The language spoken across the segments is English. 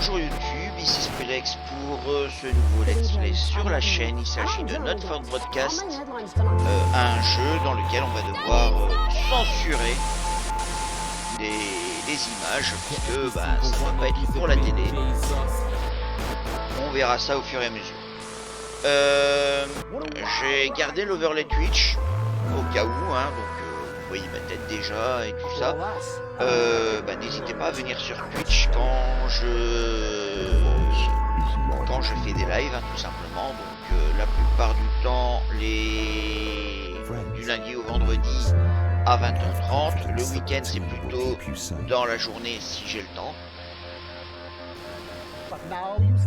Bonjour YouTube, ici Sprullex pour ce nouveau let's play sur la chaîne. Il s'agit de notre broadcast, un jeu dans lequel on va devoir censurer des images puisque ça ne va pas être pour la télé. On verra ça au fur et à mesure. J'ai gardé l'overlay Twitch au cas où, hein, donc vous voyez ma tête déjà et tout ça. N'hésitez pas à venir sur Twitch quand je fais des lives, hein, tout simplement. Donc la plupart du temps, du lundi au vendredi à 20h30. Le week-end c'est plutôt dans la journée si j'ai le temps.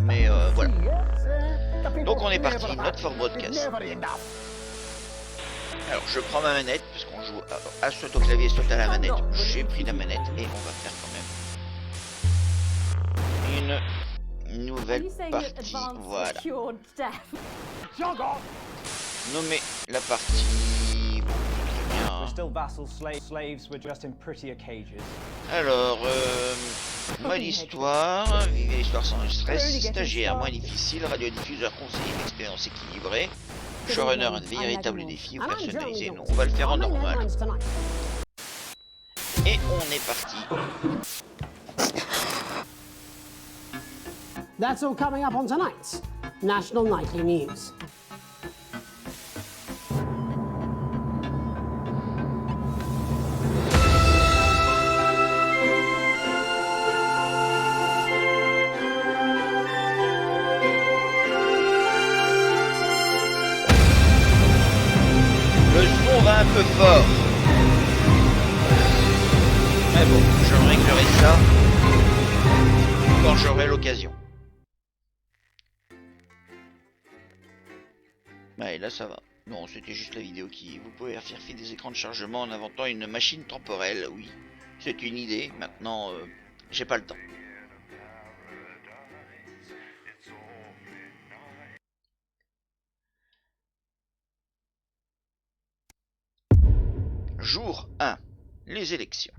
Mais voilà. Donc on est parti, notre for broadcast. Alors je prends ma manette, puisqu'on joue à soit au clavier soit à la manette. J'ai pris la manette et on va faire quand même une nouvelle partie. Voilà. Nommer la partie. Bon, très bien. Alors, mode histoire, vivez l'histoire sans stress, stagiaire moins difficile, radiodiffuseur conseiller une expérience équilibrée. Showrunner, un véritable défi ou personnalisé. Non, on va le faire en normal. Et on est parti. That's all coming up on tonight's National Nightly News. Un peu fort. Mais bon, je réglerai ça quand j'aurai l'occasion. Et là ça va. Non, c'était juste la vidéo qui... Vous pouvez faire fi des écrans de chargement en inventant une machine temporelle. Oui, c'est une idée. Maintenant, j'ai pas le temps. Jour 1. Les élections.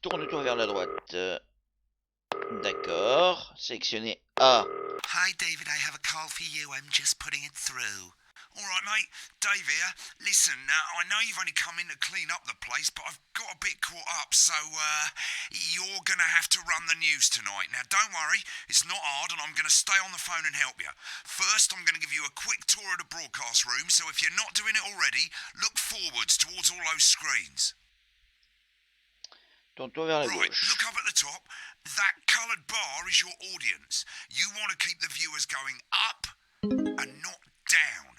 Tourne-toi vers la droite. D'accord. Sélectionnez A. Hi David, I have a call for you. I'm just putting it through. Alright mate, Dave here. Listen, I know you've only come in to clean up the place, but I've got a bit caught up, so you're gonna have to run the news tonight. Now don't worry, it's not hard and I'm gonna stay on the phone and help you. First, I'm gonna give you a quick tour of the broadcast room, so if you're not doing it already, look forwards towards all those screens. Tourne-toi vers la Right, gauche. look up at the top. That coloured bar is your audience. You want to keep the viewers going up and not down.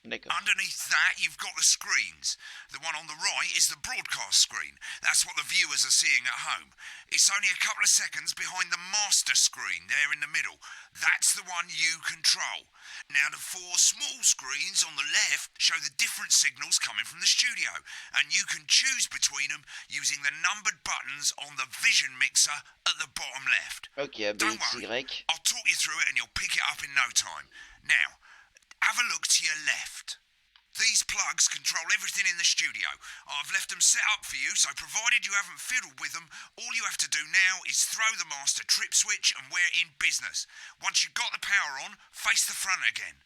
Underneath that, you've got the screens. The one on the right is the broadcast screen. That's what the viewers are seeing at home. It's only a couple of seconds behind the master screen there in the middle. That's the one you control. Now, the four small screens on the left show the different signals coming from the studio, and you can choose between them using the numbered buttons on the vision mixer at the bottom left. Ok, A, B, Don't X, worry, Y. I'll talk you through it and you'll pick it up in no time. Now, have a look to your left. These plugs control everything in the studio. I've left them set up for you, so provided you haven't fiddled with them, all you have to do now is throw the master trip switch and we're in business. Once you've got the power on, face the front again.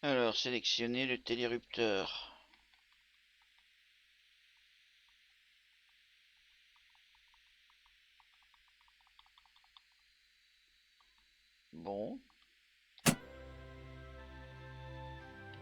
Alors, sélectionnez le télérupteur. Bon.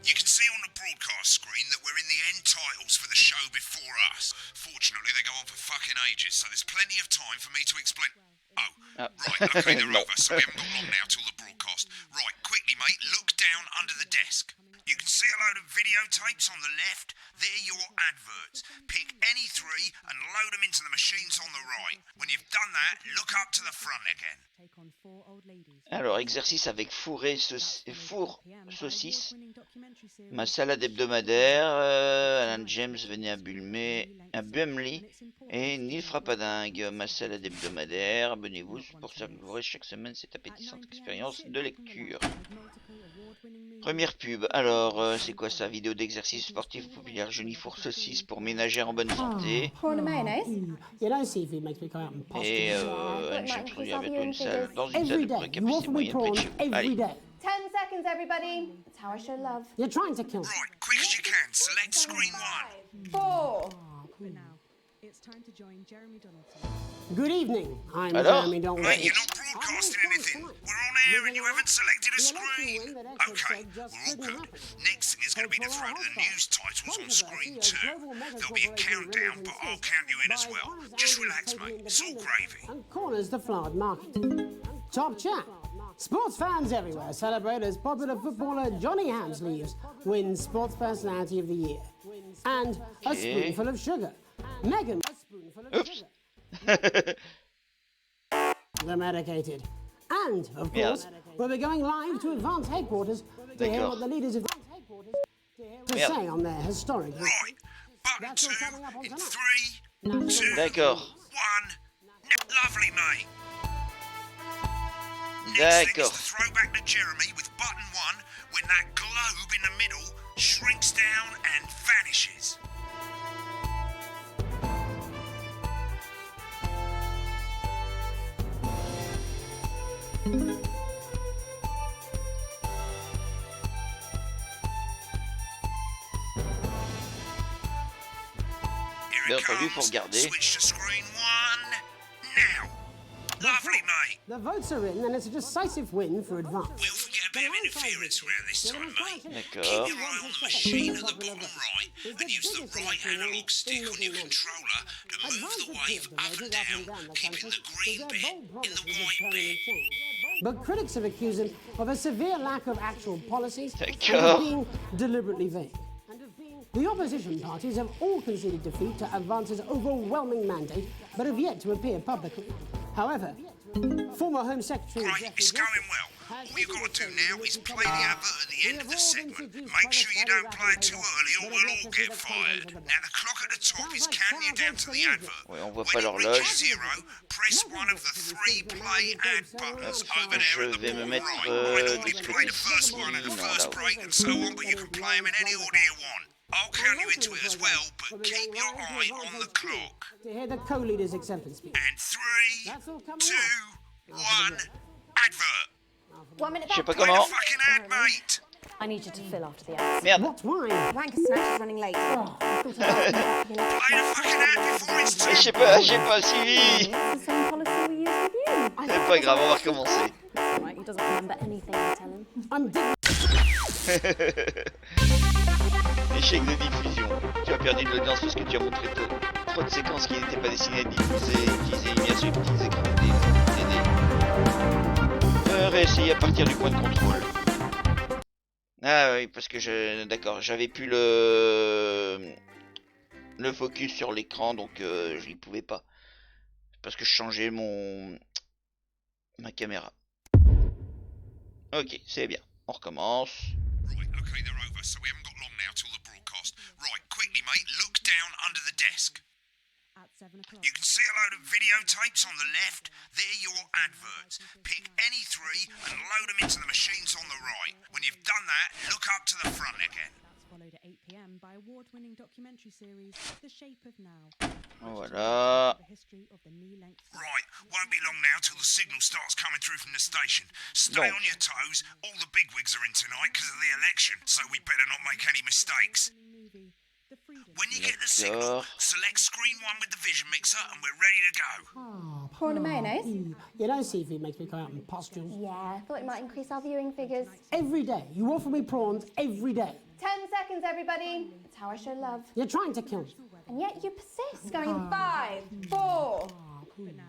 You can see on the broadcast screen that we're in the end titles for the show before us. Fortunately, they go on for fucking ages, so there's plenty of time for me to explain... Oh, right, okay, they're over, so we haven't got long now till the broadcast. Right, quickly, mate, look down under the desk. You can see a load of videotapes on the left. They're your adverts. Pick any three and load them into the machines on the right. When you've done that, look up to the front again. Alors, exercice avec four saucisse. Ma salade hebdomadaire. Alan James venait à Bumley. Et Neil Frappadingue. Ma salade hebdomadaire. Abonnez-vous pour ça que vous aurez chaque semaine cette appétissante expérience de lecture. Première pub. Alors, c'est quoi ça? Vidéo d'exercice sportif populaire Johnny Four Saucisse pour ménagères en bonne santé. Et une chambre, il y a bientôt une salle, dans une salle de capacité moyenne près de chez vous. Allez. 10 seconds, everybody. That's how I show love. You're trying to kill. Right, quick as you can. Select screen 1. 4. It's time to join Jeremy Donaldson. Good evening. I'm Alors? Jeremy Donaldson. Mate, you're not broadcasting anything. We're on air and you haven't selected a screen. Okay, we're all good. Next thing is going to be the throw to the news titles on screen 2. There'll be a countdown, but I'll count you in as well. Just relax, mate. It's all gravy. And corners the flowered market. Top chat. Sports fans everywhere celebrate as popular footballer Johnny Hamsleeves wins Sports Personality of the Year. And a spoonful of sugar. Megan, a spoonful of sugar. The medicated. And, of course, we'll be going live to Advance Headquarters to hear what the leaders of Advance Headquarters to say on their historic... Right, button 2 in 3, 2, D'accord. 1. Lovely, mate. Next thing is D'accord. the throwback to Jeremy with button 1 when that globe in the middle shrinks down and vanishes. Here Bien it entendu, faut comes. regarder. Switch to screen 1 now. Lovely, mate. The votes are in and it's a decisive win for Advance. We'll forget a bit of interference around this time, mate. D'accord. Keep your eye on the machine at the bottom right and use the right analog stick on your controller to move the wave up and down, keeping the green bit in the white bit. But critics have accused him of a severe lack of actual policies and D'accord. of being deliberately vague. The opposition parties have all conceded defeat to Advance's overwhelming mandate, but have yet to appear publicly. However, former Home Secretary... Right, it's going well. All you've got to do now is play the advert at the end of the segment. Make sure you don't play it too early or we'll all get fired. Now the clock at the top is counting you down to the advert. Ouais, on voit When pas it l'horloge. reaches 0, press one of the 3 play ad buttons over there Je at the vais me bottom mettre right. I normally du play the first one at the first break and so on, but you can play them in any order you want. I'll count you into it as well, but keep your eye on the clock. To hear the co-leader's acceptance speech. And 3, 2, 1, advert. 1 minute Je sais back. pas Play the comment. fucking ad, mate. I need you to fill after the ads. Merde. What wine? Wanker Snatch is running late. Oh, I thought I'd Play the fucking ad before it's Mais too. j'ai pas suivi. It's the same policy we use with you. C'est pas grave, on va recommencer. Right, he doesn't remember anything I tell him. I'm digging. Échec de diffusion. Tu as perdu de l'audience parce que tu as montré trop de séquences qui n'étaient pas destinées à être diffusées, utiliser bien sûr les petits écrans TD. Réessayer à partir du point de contrôle. Ah oui, parce que d'accord, j'avais plus le focus sur l'écran, donc je n'y pouvais pas. Parce que je changeais ma caméra. Ok, c'est bien. On recommence. Right, okay, they're over, so we haven't got long now till the broadcast. Right, quickly, mate, look down under the desk. At 7 o'clock. You can see a load of videotapes on the left. They're your adverts. Pick any 3 and load them into the machines on the right. When you've done that, look up to the front again. That's followed at 8 p.m. by award-winning documentary series The Shape of Now. Voilà. The history of the knee-length. Right, won't be long now till the signal starts coming through from the station. Stay No. on your toes. All the bigwigs are in tonight because of the election, so we better not make any mistakes. Movie, The Freedom. When you get the signal, select screen 1 with the vision mixer and we're ready to go. Prawn and mayonnaise? You know, seafood makes me go out in pustules. Yeah, thought it might increase our viewing figures. Every day. You offer me prawns every day. 10 seconds, everybody. That's how I show love. You're trying to kill me. And yet you persist. Going in 5, 4. But now,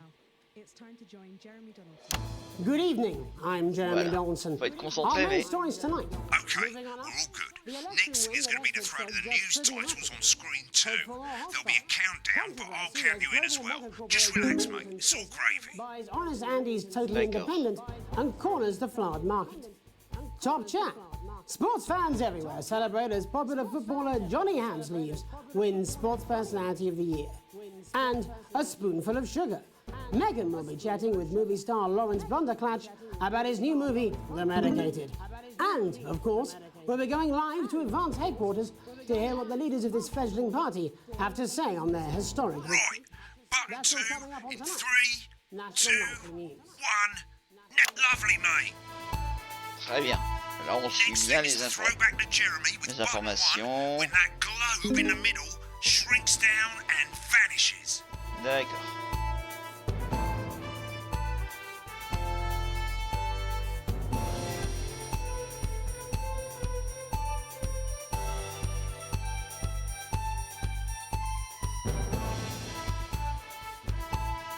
it's time to join Jeremy Donaldson. Good evening. I'm Jeremy Voilà. Donaldson. Faut être Our concentré, main mais... stories tonight. Okay, we're all good. Next thing is going to be the throw to the news titles on screen 2. There'll be a countdown, but I'll count you in as well. Just relax, mate. It's all gravy. Buys Honest Andy's Totally D'accord. Independent and corners the flowered market. Top chat. Sports fans everywhere celebrate as popular footballer Johnny Hamsleeves wins Sports Personality of the Year. And a spoonful of sugar. Megan will be chatting with movie star Lawrence Blunderclatch about his new movie, The Medicated. And, of course, we'll be going live to Advance headquarters to hear what the leaders of this fledgling party have to say on their historic... Right, button That's all 2 coming up on in tonight. 3, National 2, Nightly News. 1. Lovely, mate. Très bien. Là, on suit Next bien thing is les, to throw back to Jeremy with les button 1 informations. when that globe in the middle shrinks down and vanishes. D'accord.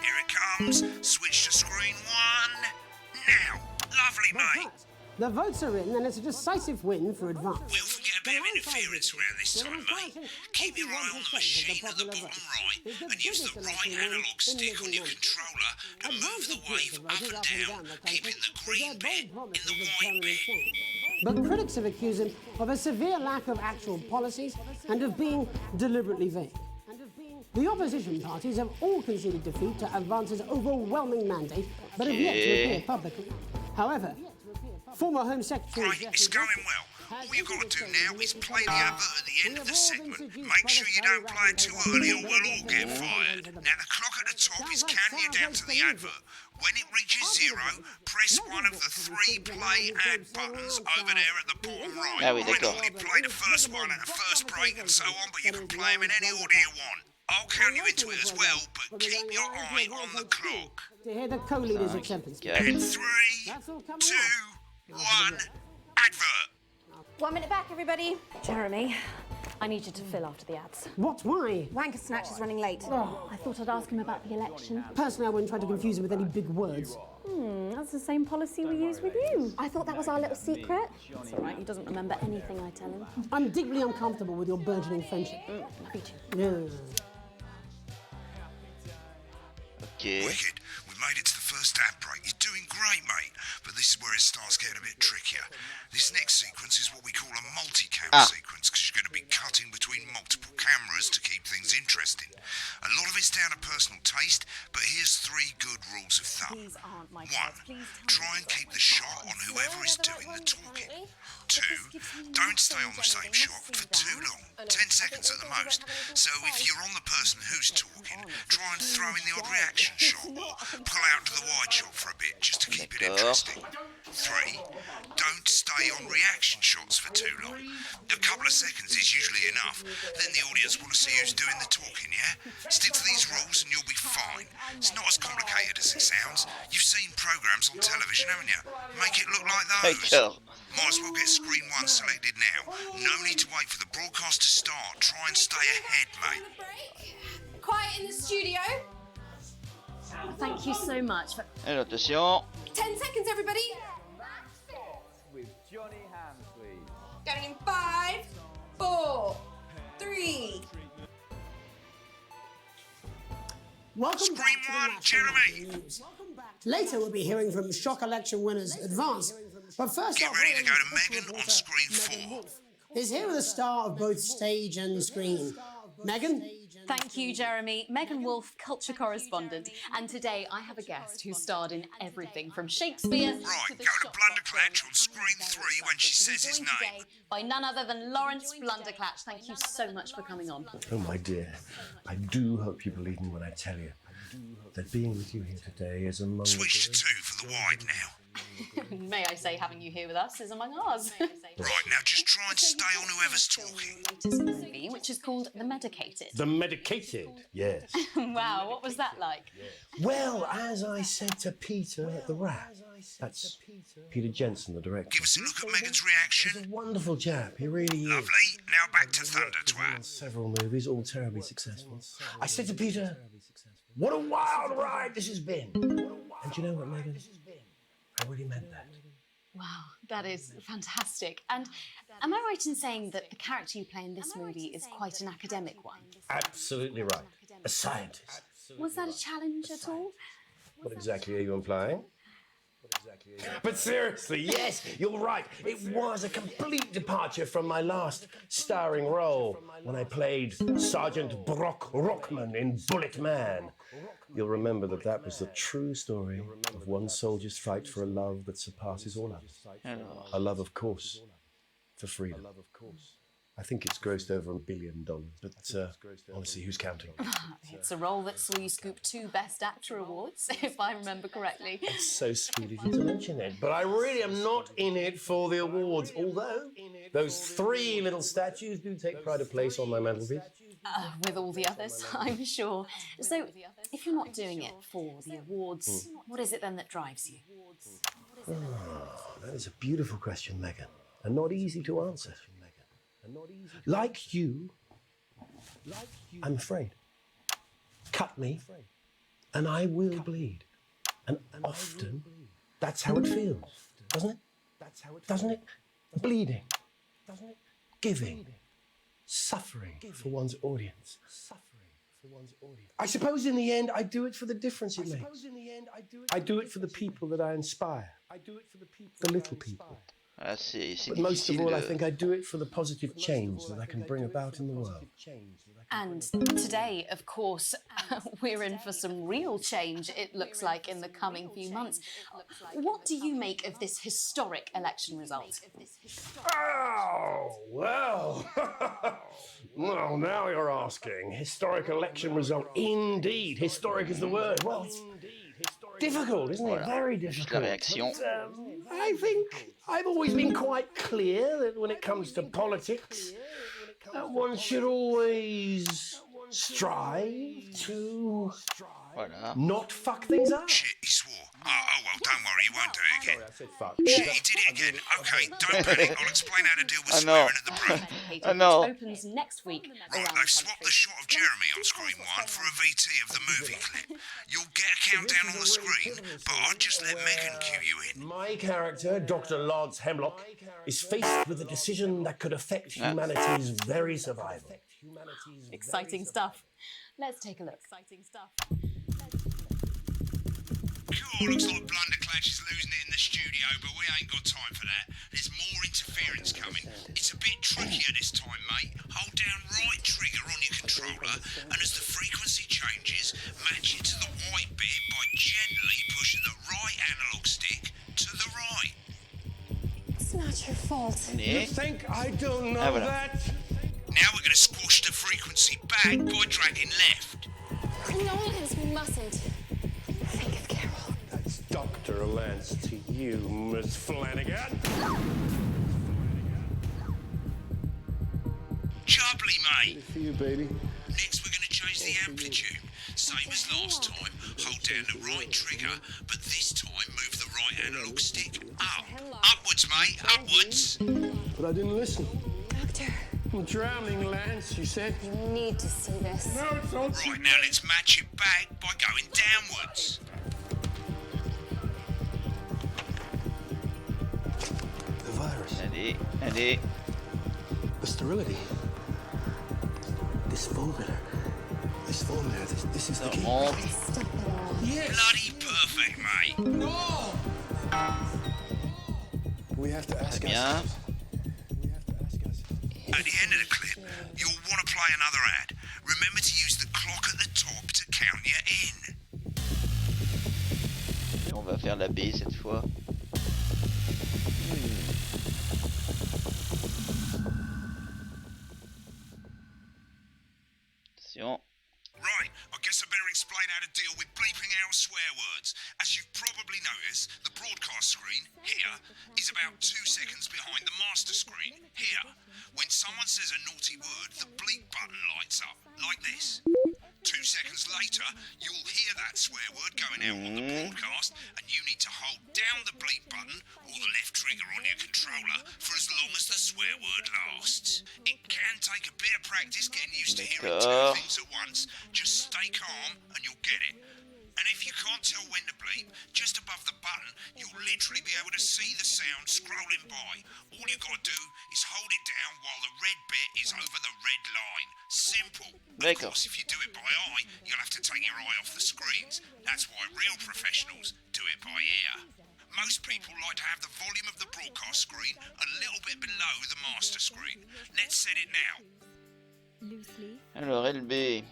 Here it comes. Switch to screen 1. Now. Lovely, mate. But the votes are in, and it's a decisive win for Advance. We'll forget a bit of interference around this time, mate. Keep your eye on the machine at the bottom right and use the right analog stick on your controller to move the wave up and down, keeping the green bit in the white bit. But critics have accused him of a severe lack of actual policies and of being deliberately vague. The opposition parties have all conceded defeat to Advance's overwhelming mandate, but have yet to appear publicly. However, former Home Secretary... Right, it's going well. All you've got to do now is play the advert at the end of the segment. Make sure you don't play it too early or we'll all get fired. Now, the clock at the top is counting you down to the advert. When it reaches 0, press one of the 3 play ad buttons over there at the bottom right. Ah oui, I d'accord. normally play the first one at the first break and so on, but you can play them in any order you want. I'll count you into it as well, but keep your eye on the clock. To hear the co-leader's acceptance. In 3, 2, 1, advert. 1 minute back, everybody. Jeremy, I need you to fill after the ads. What? Why? Wanker Snatch is running late. Oh, I thought I'd ask him about the election. Personally, I wouldn't try to confuse him with any big words. That's the same policy we use with you. I thought that was our little secret. It's all right, he doesn't remember anything I tell him. I'm deeply uncomfortable with your burgeoning friendship. Me too. Yeah. Ok. Wicked. We made it to the first ad break. You're doing great, mate. But this is where it starts getting a bit trickier. This next sequence is what we call a multi-cam sequence, because you're going to be cutting between multiple cameras to keep things interesting. A lot of it's down to personal taste, but here's 3 good rules of thumb. These aren't my 1. words. Please tell me Try and keep the shot on whoever is doing the talking. 2. Don't stay on the same shot for too long. 10 seconds at the most. So if you're on the person who's talking, try and throw in the odd reaction shot or pull out to the wide shot for a bit just to keep it interesting. 3. Don't stay on reaction shots for too long. A couple of seconds is usually enough. Then the audience want to see who's doing the talking, yeah? Stick to these rules and you'll be fine. It's not as complicated as it sounds. You've seen programmes on television, haven't you? Make it look like those. D'accord. Might as well get screen 1 selected now. No need to wait for the broadcast to start. Try and stay ahead, mate. Quiet in the studio. Thank you so much for... Alors, attention. 10 seconds, everybody. With Johnny Hams, please. Going in 5, 4, 3. Welcome Screen back to the 1, National Jeremy. Nightly News. Later, we'll be hearing from shock election winners Advance. But first, Get our ready to very go to quick Megan on reporter, screen Megan 4. Wolf, is here with a star of both stage and screen. Megan? Thank you, Jeremy. Megan Wolf, culture correspondent. And today I have a guest who starred in everything from Shakespeare Right, to go the to shop Blunderclatch on screen 3 when she says his joined name. today by none other than Lawrence Blunderclatch. Thank you so much for coming on. Oh, my dear, I do hope you believe me when I tell you that being with you here today is among Switch to the... 2 for the wide now. May I say having you here with us is among ours. Right, now just try and stay on whoever's talking. Latest movie, which is called The Medicated. The medicated, yes. Wow, what was that like? Well, as I said to Peter at the Rat, that's Peter Jensen, the director. Give us a look at Megan's He's reaction. a wonderful chap, he really is. Lovely. Now back to Thunder He's been in Twat. several movies, all terribly successful. I said to Peter, what a wild ride this has been. And do you know what, Megan? I really meant that. Wow, that is fantastic. And am I right in saying that the character you play in this movie is quite an academic one? Absolutely right. A scientist. Was that a challenge at all? What exactly are you implying? But seriously, yes, you're right. It was a complete departure from my last starring role when I played Sergeant Brock Rockman in Bullet Man. You'll remember that was the true story of one soldier's fight for a love that surpasses all others. A love, of course, for freedom. I think it's grossed over $1 billion, but honestly, who's counting? It's a role that saw you scoop 2 Best Actor awards, if I remember correctly. It's so sweet of you to mention it, but I really am not in it for the awards, although those 3 little statues do take pride of place on my mantelpiece. With all the others, I'm sure. So, if you're not doing it for the awards, what is it then that drives you? That is a beautiful question, Megan, and not easy to answer. Like you, I'm afraid. Cut me, and I will bleed. And often, that's how it feels, doesn't it? Doesn't it? Bleeding, giving, suffering for one's audience. I suppose in the end, I do it for the difference it makes. I do it for the people that I inspire, the little people. Ah, c'est But most of difficile all, I de... think I do it for the positive change that I can bring about in the world. And today, of course, we're in for some real change, it looks like, in the coming few months. What do you make of this historic election result? Oh, well. Well, now you're asking. Historic election result. Indeed. Historic is the word. Well, it's difficult, isn't it? Very difficult. La réaction. But, I think I've always been quite clear that when it comes to politics, one should always strive to Voilà. not fuck things up. Shit, he swore. Oh, well, don't worry, he won't do it again. I said fuck. Shit, he did it again. Okay, don't panic. I'll explain how to deal with I know. swearing at the break. I know. Which opens next week. Right, they've swapped the shot of Jeremy on screen 1 for a VT of the movie clip. You'll get a countdown on the screen, but I'll just let Megan cue you in. My character, Dr. Lance Hemlock, is faced with a decision that could affect humanity's very survival. Exciting stuff. Let's take a look. Cool, looks like Blunderclash is losing it in the studio, but we ain't got time for that. There's more interference coming. It's a bit trickier this time, mate. Hold down right trigger on your controller, and as the frequency changes, match it to the white bit by gently pushing the right analog stick to the right. It's not your fault. Nee. Think I don't know Ah, voilà. that? Now we're going to squash the frequency back by dragging left. Nolans, we mustn't. Think of Carol. That's Dr. Lance to you, Miss Flanagan. Jubbly, mate. For you, baby. Next we're going to change the amplitude. Same as last time, hold down the right trigger, but this time move the right analog stick up. Upwards, mate, upwards. But I didn't listen. Doctor, I'm drowning, Lance, you said. you need to see this. No, it's not. Right, now let's match it back by going downwards. The virus. Allez, allez. The sterility. This formula, this is the key. On... Stop it all. Bloody perfect, mate. We have to ask Bien. ourselves. At the end of the clip, you'll want to play another ad. Remember to use the clock at the top to count you in. Et on va faire la B cette fois. Attention. Right, I guess I better explain how to deal with bleeping out swear words. As you've probably noticed, the broadcast screen, here, is about 2 seconds behind the master screen, here. When someone says a naughty word, the bleep button lights up, like this. 2 seconds later, you'll hear that swear word going out on the broadcast, and you need to hold down the bleep button or the left trigger on your controller for as long as the swear word lasts. It can take a bit of practice getting used to hearing 2 things at once. Just stay calm and you'll get it. And if you can't tell when to bleep, just above the button, you'll literally be able to see the sound scrolling by. All you got to do is hold it down while the red bit is over the red line. Simple. Of course, if you do it by eye, you'll have to take your eye off the screens. That's why real professionals do it by ear. Most people like to have the volume of the broadcast screen a little bit below the master screen. Let's set it now. Loosely. Alors, LB.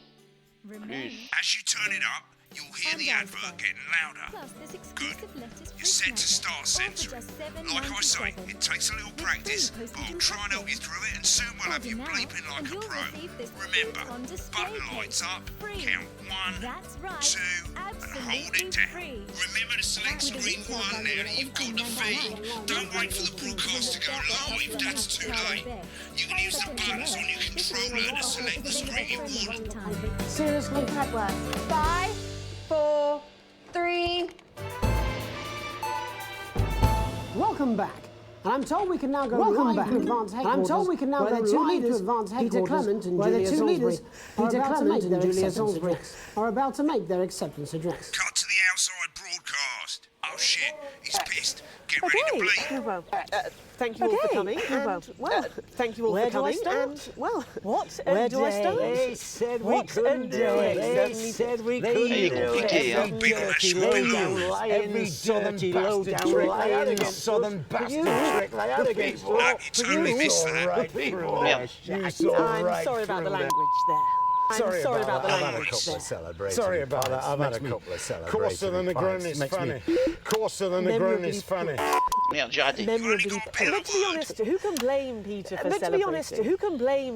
Remain. Plus. As you turn it up, you'll hear the advert getting louder. Plus this Good. exclusive lettuce You're set to start censoring. Like I say, it takes a little practice, but I'll try and help you through it, and soon we'll have you bleeping like a pro. Remember, button lights up, count 1, That's right. 2, and hold it down. Free. Remember to select screen 1 now that you've got the feed. Don't wait for the broadcast to go live, that's too late. You can use the buttons on your controller to select the screen you want. Seriously? That works. 5, 4, 3. Welcome back. And I'm told we can now go live to advance headquarters. I'm told we can now go live to advance headquarters. Peter Clement and Julia Salisbury are about to make their acceptance address. Cut to the outside broadcast. Oh shit, he's pissed. Get ready to bleep. Well, thank you all for coming. And, well, thank you all for coming. And, well, what a day. They said we couldn't do it. They said we couldn't do compliqué, hein. Every dirty low-down lying southern bastard trick they had against No, you totally missed that. Merde. I'm sorry about the language there. I'm sorry about the language there. Sorry about that. I've had a couple of celebrations. Coarser than a grown is funny. Coarser than a grown is funny. Merde, j'ai raté. Memorably paid. But to be honest, who can blame Peter for celebrating?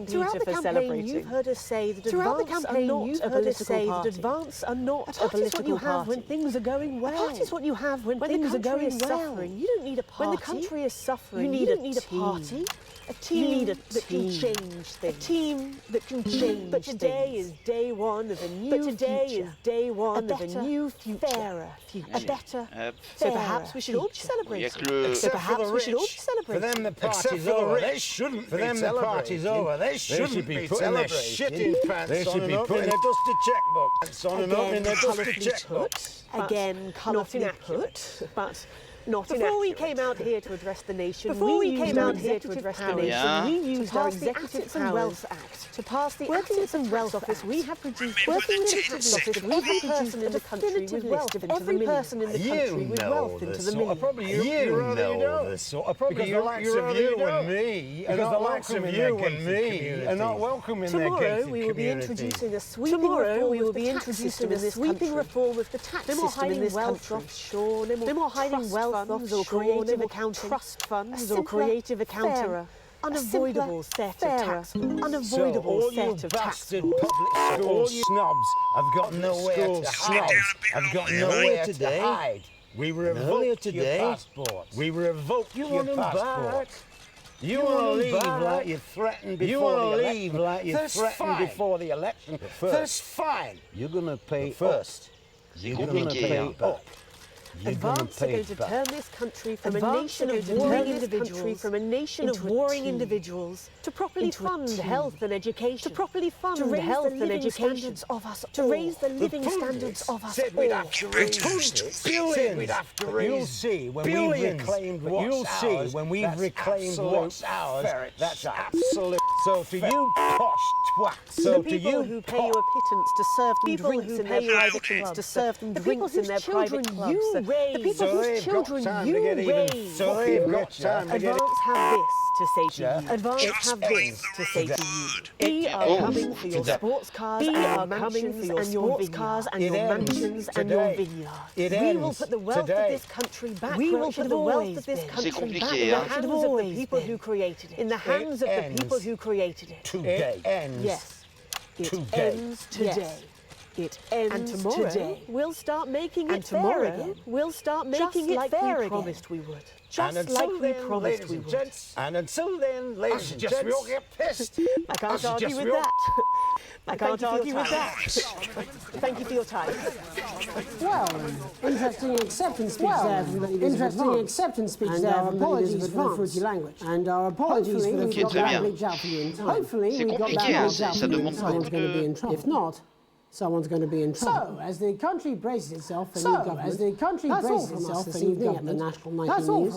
Throughout the campaign, you've heard us say that advance are not a political party. Advance are not a political party. When things are going well. A party is what you have when things are going well. You don't need a party. When the country is suffering, you don't need a party. A team that can change things. A team that can change things. But today is day one of a new future. Fairer future. A better, so perhaps we should all be celebrating. For them the party's over. They shouldn't be celebrating. They shouldn't be putting their shitting pants on and up in their dusty checkbook. Again, colourfully put, but not before we came out here to address the nation, we used our executive and Wealth Act to pass the Assets and Wealth Office. We have produced working with every person in the country with wealth into the person in the country with wealth into the millions. Because the likes of you and me are not welcome in their gated community. Tomorrow we will be introducing a sweeping reform of the tax system in this country. No more hiding wealth offshore, creative accounting, trust funds or creative accounting. Unavoidable set of tax laws. Unavoidable set of tax laws. All you snobs have got nowhere to hide. Have got nowhere to hide. We revoke your passport. We revoke your passport. You want to leave like you threatened before the election. That's fine. You're going to pay first. You're going to pay up. Advance are going to turn this country from a nation of warring individuals to properly fund health and education, to raise the living standards of us all. You'll see when we've reclaimed what's ours. That's absolute. So to you posh twats, the people who pay you a pittance to serve them drinks in their private clubs, the people whose children you raise. Advance have this to say to you. Advance have this to say to you. We are coming for your sports cars and your mansions and your vineyards. We will put the wealth of this country back. We will put the wealth of this country back in the hands of the people who created it. In the hands of the people who created it. Today. Yes. It ends today. It ends today. We'll start making it fair again. We'll start making it fair again. Promised we would. Just like we promised we would. And until then, ladies and gents, we all get pissed. I can't argue with that. I can't argue with that. Thank you for your time. Well, interesting acceptance speech there. Interesting acceptance speech there. And our apologies for the fruity language. And our apologies for the language out for you in time. Hopefully, we got that language out for you in time. Someone's going to be in trouble. If not, someone's going to be in trouble. So, as the country braces itself for new government, that's all from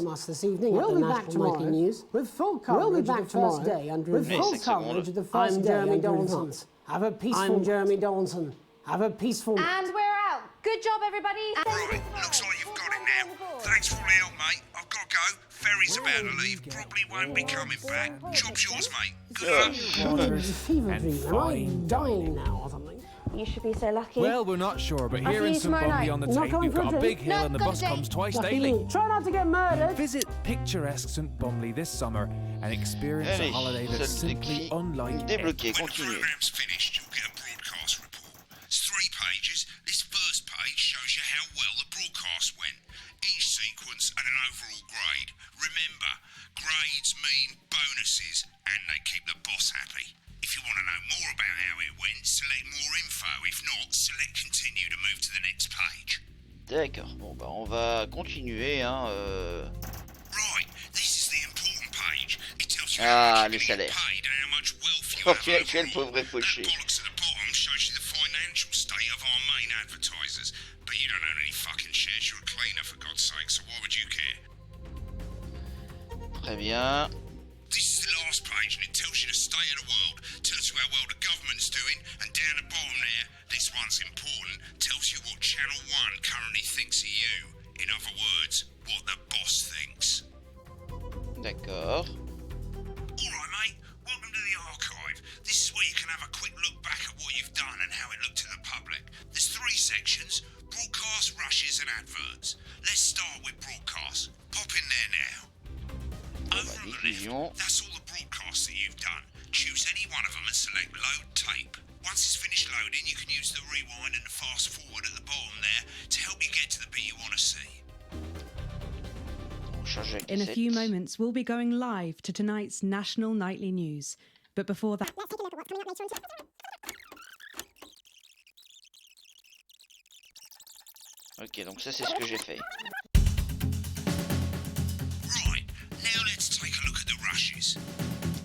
us this evening. We'll be back tomorrow with full coverage of the first day under advance. I'm Jeremy Donaldson. Have a peaceful. I'm Jeremy Donaldson. Have a peaceful. And we're out. Good job, everybody. Right, looks like you've got it now. Thanks for all the help go. Ferry's about to leave. Probably won't be coming back. Job's yours, mate. Good luck. Fever dream. Am I dying now or something? You should be so lucky. Well, we're not sure, but here in you St tomorrow Bumley night. on the Not Tyne, going we've for a got a drink? big hill No, and the got bus a date. comes twice Lucky daily. me. Try not to get murdered. Visit picturesque St Bumley this summer and experience a Allez, holiday that's salle simply d'écrit unlike débloquée. When the Continue. programme's finished, you'll get a broadcast report. It's 3 pages. This first page shows you how well the broadcast went. Each sequence and an overall grade. Remember, grades mean bonuses, and they keep the boss happy. If you want to know more about how it went, select more info. If not, select continue to move to the next page. D'accord, bon bah on va continuer hein. Right, this is the important page. It tells you Ah, how much les you're salaires. getting paid and how much wealth you Oh, have quel overall. pauvre fauché. That bollocks at the bottom shows you the financial state of our main advertisers. But you don't own any fucking shares. You're a cleaner, for God's sake, so why would you care? Très bien. This is the last page, and it tells you the state of the world, tells you how well the government's doing, and down the bottom there, this one's important, tells you what Channel 1 currently thinks of you. In other words, what the boss thinks. D'accord. Alright, mate, welcome to the archive. This is where you can have a quick look back at what you've done and how it looked to the public. There's 3 sections: broadcast, rushes, and adverts. Let's start with broadcast. Pop in there now. Over on the left, that's all the broadcasts that you've done. Choose any one of them and select load tape. Once it's finished loading, you can use the rewind and the fast forward at the bottom there to help you get to the bit you want to see. On change la In a few cassette. moments, we'll be going live to tonight's national nightly news. But before that, Ok, donc ça c'est ce que j'ai fait. Right, now let's take a look at the rushes.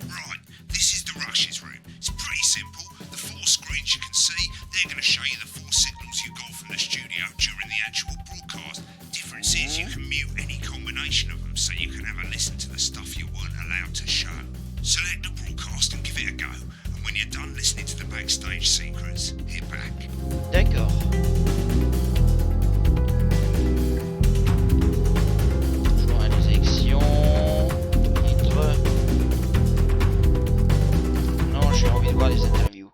Right, this is the rushes room. It's pretty simple. The 4 screens you can see, they're going to show you the 4 signals you got from the studio during the actual broadcast. Difference is you can mute any combination of them, so you can have a listen to the stuff you weren't allowed to show. Select the broadcast and give it a go. And when you're done listening to the backstage secrets, hit back. D'accord. Toujours à les élections. Titre. Non, j'ai envie de voir les interviews.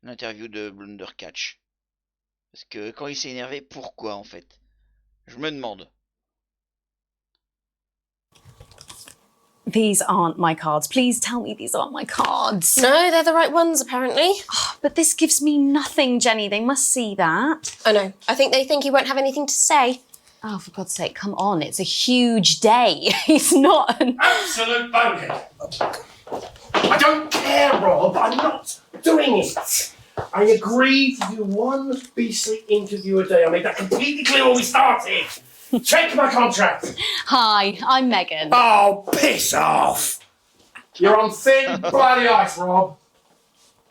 L'interview de Blundercatch. Parce que quand il s'est énervé, pourquoi en fait? Je me demande. These aren't my cards. Please tell me these aren't my cards. No, they're the right ones, apparently. But this gives me nothing, Jenny. They must see that. Oh, no. I think they think he won't have anything to say. Oh, for God's sake, come on. It's a huge day. He's not an... Absolute bonehead. I don't care, Rob. I'm not doing it. I agreed to do 1 beastly interview a day. I made that completely clear when we started. Check my contract. Hi, I'm Megan. Oh, piss off. You're on thin, bloody ice, Rob.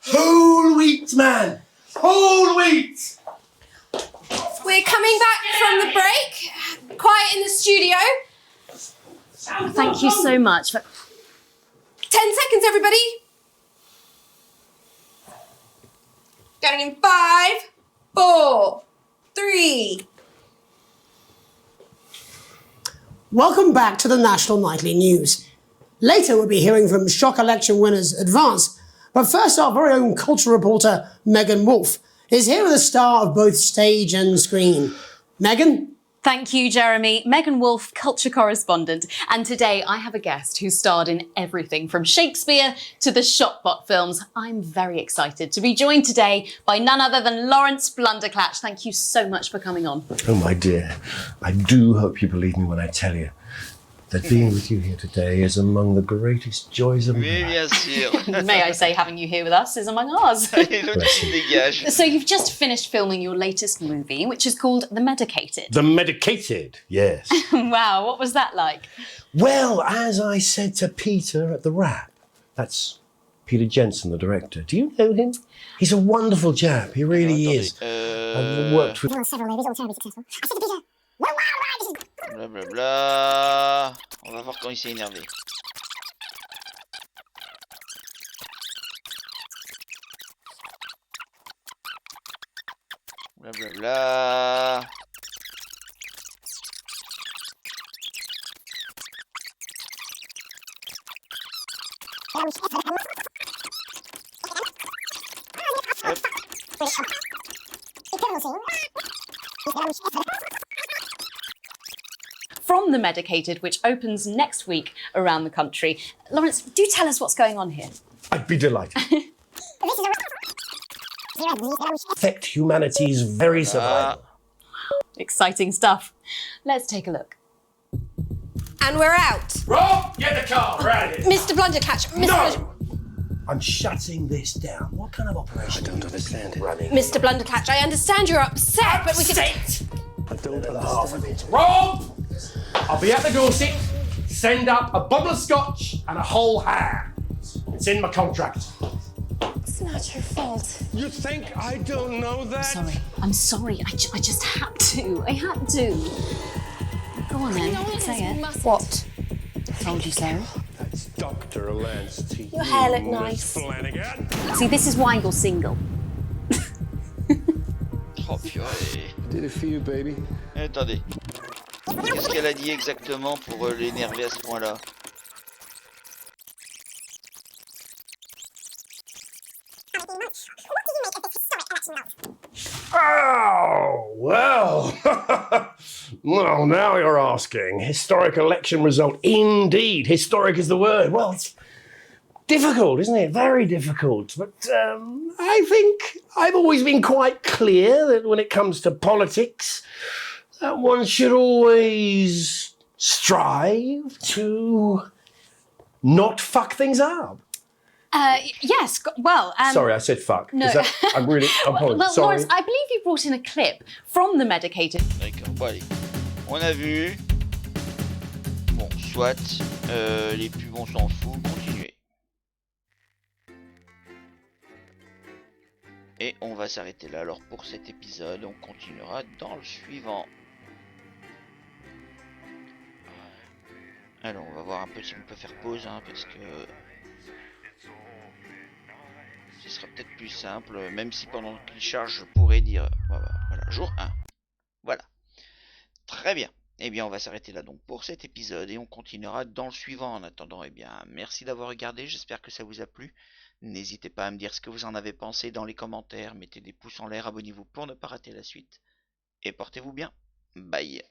Whole wheat, man. Whole wheat. We're coming back from the break. Quiet in the studio. Thank you so much for... 10 seconds, everybody. Going in 5, 4, 3. Welcome back to the National Nightly News. Later we'll be hearing from shock election winners Advance, but first our very own culture reporter Megan Wolf is here with a star of both stage and screen. Megan? Thank you, Jeremy. Megan Wolf, culture correspondent. And today I have a guest who starred in everything from Shakespeare to the Shotbot films. I'm very excited to be joined today by none other than Lawrence Blunderclatch. Thank you so much for coming on. Oh, my dear. I do hope you believe me when I tell you that being with you here today is among the greatest joys of my Oui, life. bien sûr. May I say having you here with us is among ours. Et l'autre qui dégage. So you've just finished filming your latest movie, which is called The Medicated. The Medicated, yes. Wow, what was that like? Well, as I said to Peter at the Wrap, that's Peter Jensen, the director. Do you know him? He's a wonderful chap. He really is. I've worked with... Several movies, all terribly successful. I said to Peter, Blablabla. On va voir quand il s'est énervé. Blablabla. From The Medicated, which opens next week around the country. Lawrence, do tell us what's going on here. I'd be delighted. Affect humanity's very survival. Exciting stuff. Let's take a look. And we're out. Rob, get the car, we're out of here. Mr. Blundercatch. Mr. I'm shutting this down. What kind of operation? I don't understand it. Running. Mr. Blundercatch, I understand you're upset, but we can... I don't understand it. Rob! I'll be at the doorstep. Send up a bottle of scotch and a whole ham. It's in my contract. It's not your fault. You think I don't know that? I'm sorry. I just had to. I had to. Go on then, say it. What? Told you so. That's Dr. Lance T. Your hair looked nice. Flanagan. See, this is why you're single. Oh purée. Did it for you, baby. Attendez. Qu'est-ce qu'elle a dit exactement pour l'énerver à ce point-là? Oh, well. Well, now you're asking. Historic election result. Indeed. Historic is the word. Well, it's difficult, isn't it? Very difficult. But I think I've always been quite clear that when it comes to politics, that one should always strive to not fuck things up. Yes, well... Sorry, I said fuck. No. I'm really... Well, sorry. Lawrence, I believe you brought in a clip from The Medicated. D'accord, bon allez. On a vu. Bon, soit. Les pubs, on s'en fout. Continuez. Et on va s'arrêter là. Alors pour cet épisode, on continuera dans le suivant. Alors on va voir un peu si on peut faire pause, hein, parce que... ce sera peut-être plus simple, même si pendant qu'il charge, je pourrais dire... Voilà, jour 1. Voilà. Très bien. Eh bien, on va s'arrêter là donc pour cet épisode et on continuera dans le suivant. En attendant, eh bien, merci d'avoir regardé. J'espère que ça vous a plu. N'hésitez pas à me dire ce que vous en avez pensé dans les commentaires. Mettez des pouces en l'air, abonnez-vous pour ne pas rater la suite. Et portez-vous bien. Bye.